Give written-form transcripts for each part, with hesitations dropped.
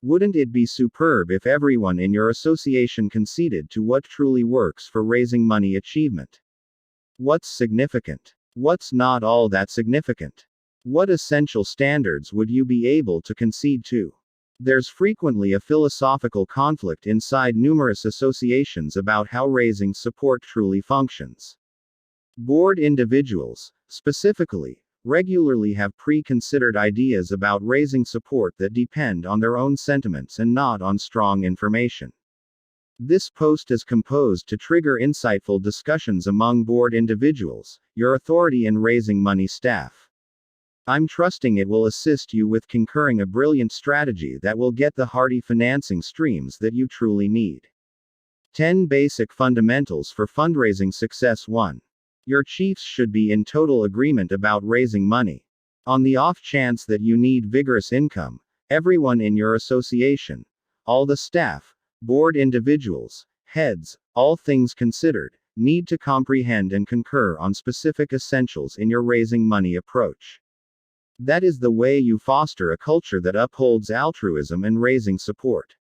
Wouldn't it be superb if everyone in your association conceded to what truly works for raising money achievement? What's significant? What's not all that significant? What essential standards would you be able to concede to? There's frequently a philosophical conflict inside numerous associations about how raising support truly functions. Bored individuals, specifically, regularly have pre-considered ideas about raising support that depend on their own sentiments and not on strong information. This post is composed to trigger insightful discussions among bored individuals, your authority in raising money staff. I'm trusting it will assist you with concurring a brilliant strategy that will get the hearty financing streams that you truly need. 10 Basic Fundamentals for Fundraising Success. 1. Your chiefs should be in total agreement about raising money. On the off chance that you need vigorous income, everyone in your association, all the staff, board individuals, heads, all things considered, need to comprehend and concur on specific essentials in your raising money approach. That is the way you foster a culture that upholds altruism and raising support.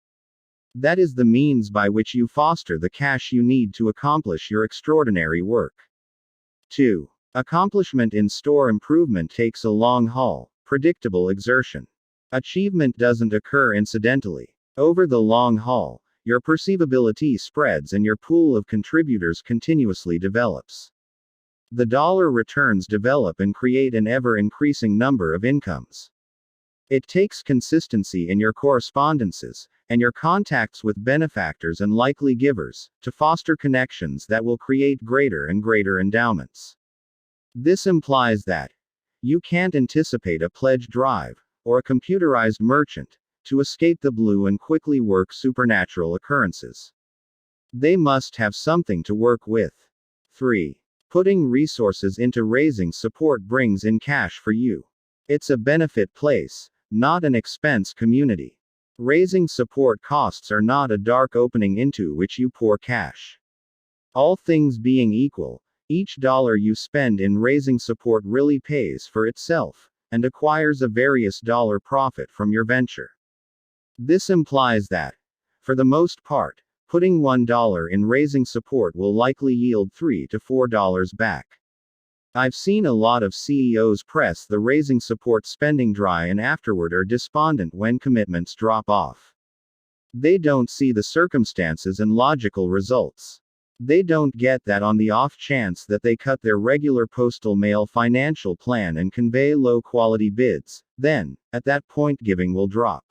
That is the means by which you foster the cash you need to accomplish your extraordinary work. 2. Accomplishment in store improvement takes a long haul, predictable exertion. Achievement doesn't occur incidentally. Over the long haul, your perceivability spreads and your pool of contributors continuously develops. The dollar returns develop and create an ever-increasing number of incomes. It takes consistency in your correspondences, and your contacts with benefactors and likely givers, to foster connections that will create greater and greater endowments. This implies that you can't anticipate a pledge drive, or a computerized merchant, to escape the blue and quickly work supernatural occurrences. They must have something to work with. 3. Putting resources into raising support brings in cash for you. It's a benefit place, not an expense community. Raising support costs are not a dark opening into which you pour cash. All things being equal, each dollar you spend in raising support really pays for itself, and acquires a various dollar profit from your venture. This implies that, for the most part, putting $1 in raising support will likely yield $3 to $4 back. I've seen a lot of CEOs press the raising support spending dry and afterward are despondent when commitments drop off. They don't see the circumstances and logical results. They don't get that on the off chance that they cut their regular postal mail financial plan and convey low quality bids, then, at that point giving will drop.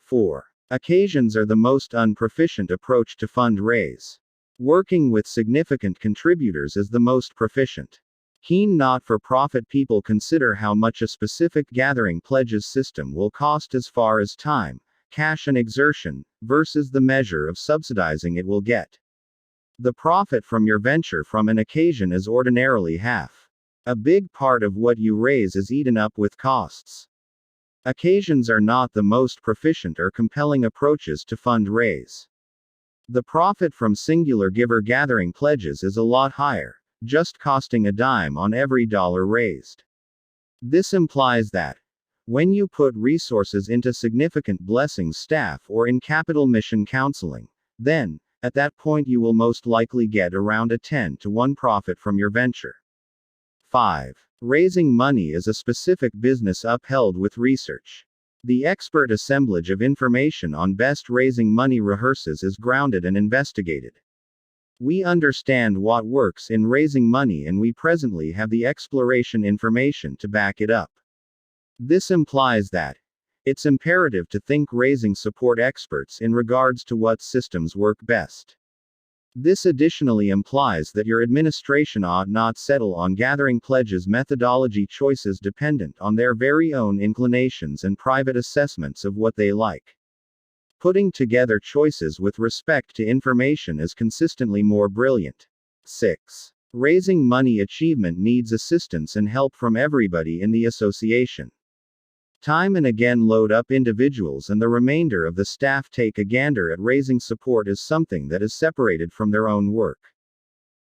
4. Occasions are the most unproficient approach to fundraise. Working with significant contributors is the most proficient. Keen not-for-profit people consider how much a specific gathering pledges system will cost as far as time, cash and exertion, versus the measure of subsidizing it will get. The profit from your venture from an occasion is ordinarily half. A big part of what you raise is eaten up with costs. Occasions are not the most proficient or compelling approaches to fundraise. The profit from singular giver gathering pledges is a lot higher, just costing a dime on every dollar raised. This implies that, when you put resources into significant blessings staff or in capital mission counseling, then, at that point you will most likely get around a 10 to 1 profit from your venture. 5. Raising money is a specific business upheld with research. The expert assemblage of information on best raising money rehearses is grounded and investigated. We understand what works in raising money and we presently have the exploration information to back it up. This implies that it's imperative to think raising support experts in regards to what systems work best. This additionally implies that your administration ought not settle on gathering pledges methodology choices dependent on their very own inclinations and private assessments of what they like. Putting together choices with respect to information is consistently more brilliant. 6. Raising money achievement needs assistance and help from everybody in the association. Time and again load up individuals and the remainder of the staff take a gander at raising support as something that is separated from their own work.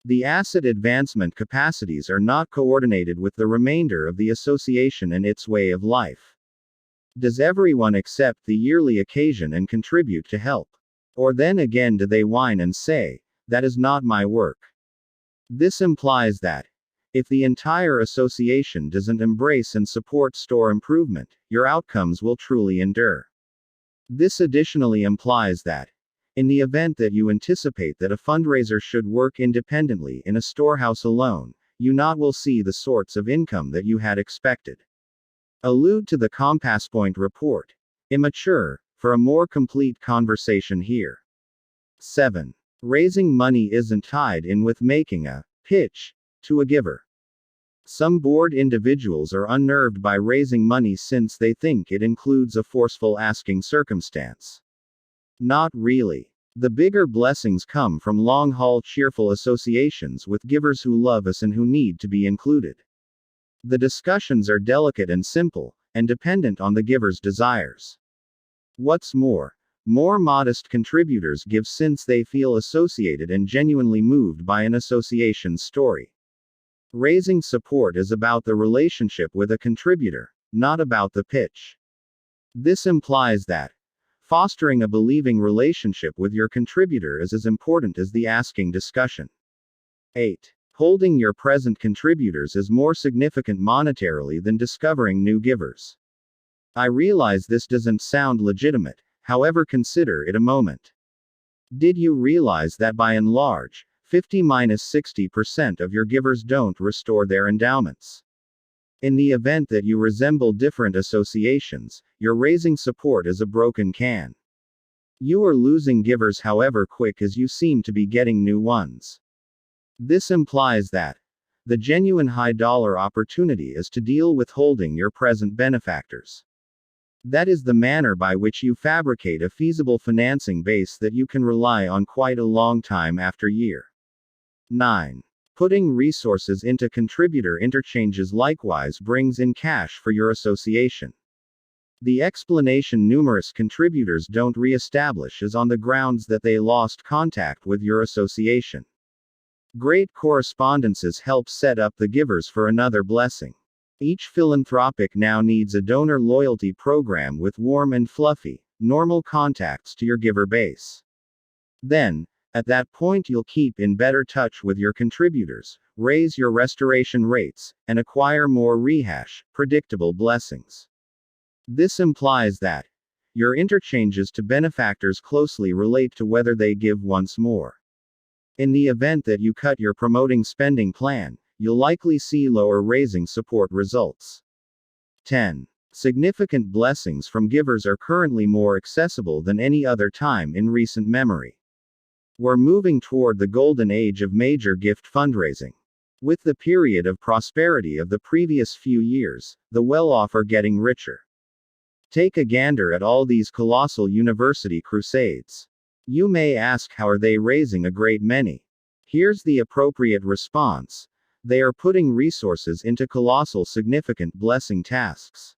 The asset advancement capacities are not coordinated with the remainder of the association and its way of life. Does everyone accept the yearly occasion and contribute to help? Or then again do they whine and say, "That is not my work"? This implies that, if the entire association doesn't embrace and support store improvement, your outcomes will truly endure. This additionally implies that, in the event that you anticipate that a fundraiser should work independently in a storehouse alone, you not will see the sorts of income that you had expected. Allude to the Compass Point report. Immature, for a more complete conversation here. 7. Raising money isn't tied in with making a pitch to a giver. Some bored individuals are unnerved by raising money since they think it includes a forceful asking circumstance. Not really. The bigger blessings come from long-haul cheerful associations with givers who love us and who need to be included. The discussions are delicate and simple, and dependent on the giver's desires. What's more modest contributors give since they feel associated and genuinely moved by an association's story. Raising support is about the relationship with a contributor, not about the pitch. This implies that fostering a believing relationship with your contributor is as important as the asking discussion. 8. Holding your present contributors is more significant monetarily than discovering new givers. I realize this doesn't sound legitimate, however, consider it a moment. Did you realize that by and large, 50–60% of your givers don't restore their endowments? In the event that you resemble different associations, you're raising support as a broken can. You are losing givers however quick as you seem to be getting new ones. This implies that the genuine high-dollar opportunity is to deal with holding your present benefactors. That is the manner by which you fabricate a feasible financing base that you can rely on quite a long time after year. 9. Putting resources into contributor interchanges likewise brings in cash for your association. The explanation numerous contributors don't re-establish is on the grounds that they lost contact with your association. Great correspondences help set up the givers for another blessing. Each philanthropic now needs a donor loyalty program with warm and fluffy, normal contacts to your giver base. Then, at that point you'll keep in better touch with your contributors, raise your restoration rates, and acquire more predictable blessings. This implies that your interchanges to benefactors closely relate to whether they give once more. In the event that you cut your promoting spending plan, you'll likely see lower raising support results. 10. Significant blessings from givers are currently more accessible than any other time in recent memory. We're moving toward the golden age of major gift fundraising. With the period of prosperity of the previous few years, the well-off are getting richer. Take a gander at all these colossal university crusades. You may ask, how are they raising a great many? Here's the appropriate response. They are putting resources into colossal significant blessing tasks.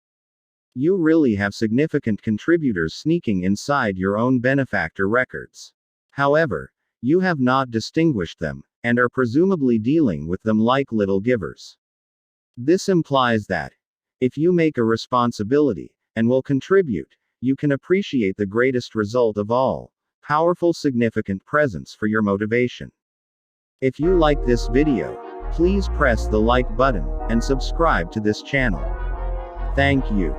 You really have significant contributors sneaking inside your own benefactor records. However, you have not distinguished them, and are presumably dealing with them like little givers. This implies that, if you make a responsibility, and will contribute, you can appreciate the greatest result of all, powerful significant presence for your motivation. If you like this video, please press the like button, and subscribe to this channel. Thank you.